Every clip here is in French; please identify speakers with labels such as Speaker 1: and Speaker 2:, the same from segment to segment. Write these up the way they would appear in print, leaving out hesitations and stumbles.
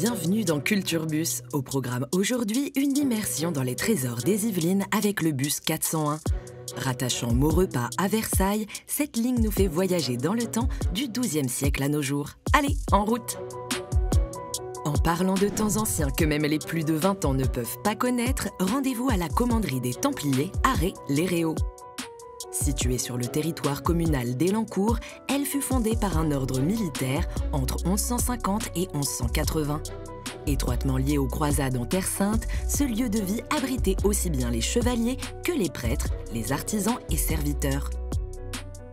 Speaker 1: bienvenue dans Culture Bus. Au programme aujourd'hui, une immersion dans les trésors des Yvelines avec le bus 401. Rattachant Maurepas à Versailles, cette ligne nous fait voyager dans le temps du XIIe siècle à nos jours. Allez, en route! En parlant de temps anciens que même les plus de 20 ans ne peuvent pas connaître, rendez-vous à la commanderie des Templiers, arrêt Les Réaux. Située sur le territoire communal d'Elancourt, elle fut fondée par un ordre militaire entre 1150 et 1180. Étroitement lié aux croisades en Terre Sainte, ce lieu de vie abritait aussi bien les chevaliers que les prêtres, les artisans et serviteurs.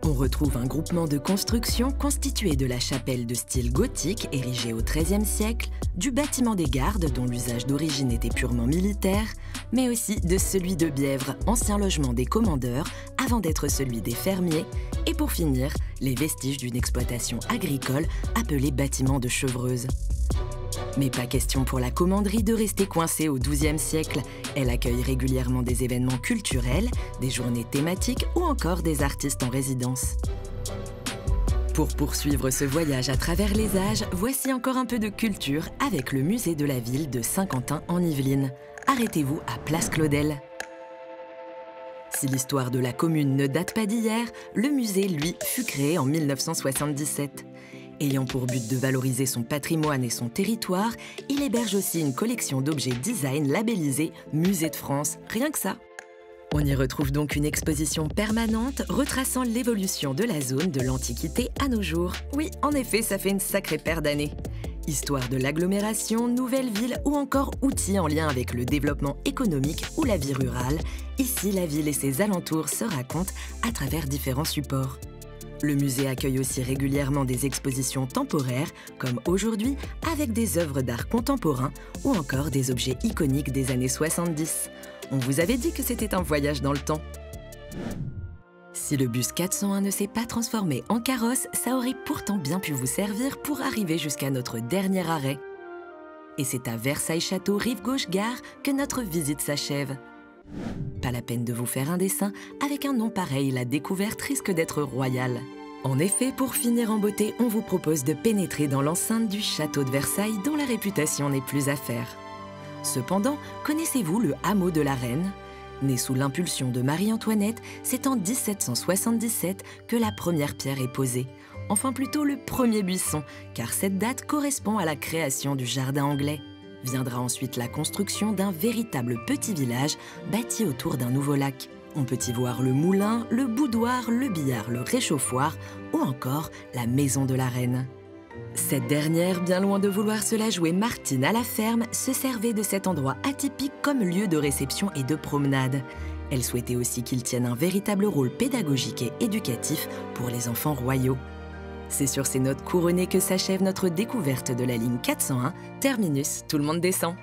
Speaker 1: On retrouve un groupement de constructions constitué de la chapelle de style gothique érigée au XIIIe siècle, du bâtiment des gardes dont l'usage d'origine était purement militaire, mais aussi de celui de Bièvre, ancien logement des commandeurs, avant d'être celui des fermiers, et pour finir, les vestiges d'une exploitation agricole appelée bâtiment de Chevreuse. Mais pas question pour la commanderie de rester coincée au XIIe siècle. Elle accueille régulièrement des événements culturels, des journées thématiques ou encore des artistes en résidence. Pour poursuivre ce voyage à travers les âges, voici encore un peu de culture avec le musée de la ville de Saint-Quentin en Yvelines. Arrêtez-vous à Place Claudel. Si l'histoire de la commune ne date pas d'hier, le musée, lui, fut créé en 1977. Ayant pour but de valoriser son patrimoine et son territoire, il héberge aussi une collection d'objets design labellisés Musée de France, rien que ça. On y retrouve donc une exposition permanente retraçant l'évolution de la zone de l'Antiquité à nos jours. Oui, en effet, ça fait une sacrée paire d'années. Histoire de l'agglomération, nouvelle ville ou encore outils en lien avec le développement économique ou la vie rurale, ici la ville et ses alentours se racontent à travers différents supports. Le musée accueille aussi régulièrement des expositions temporaires, comme aujourd'hui, avec des œuvres d'art contemporain ou encore des objets iconiques des années 70. On vous avait dit que c'était un voyage dans le temps. Si le bus 401 ne s'est pas transformé en carrosse, ça aurait pourtant bien pu vous servir pour arriver jusqu'à notre dernier arrêt. Et c'est à Versailles-Château, Rive-Gauche-Gare, que notre visite s'achève. Pas la peine de vous faire un dessin, avec un nom pareil, la découverte risque d'être royale. En effet, pour finir en beauté, on vous propose de pénétrer dans l'enceinte du château de Versailles dont la réputation n'est plus à faire. Cependant, connaissez-vous le hameau de la Reine ? Né sous l'impulsion de Marie-Antoinette, c'est en 1777 que la première pierre est posée. Enfin plutôt le premier buisson, car cette date correspond à la création du jardin anglais. Viendra ensuite la construction d'un véritable petit village bâti autour d'un nouveau lac. On peut y voir le moulin, le boudoir, le billard, le réchauffoir ou encore la maison de la reine. Cette dernière, bien loin de vouloir se la jouer Martine à la ferme, se servait de cet endroit atypique comme lieu de réception et de promenade. Elle souhaitait aussi qu'il tienne un véritable rôle pédagogique et éducatif pour les enfants royaux. C'est sur ces notes couronnées que s'achève notre découverte de la ligne 401. Terminus, tout le monde descend.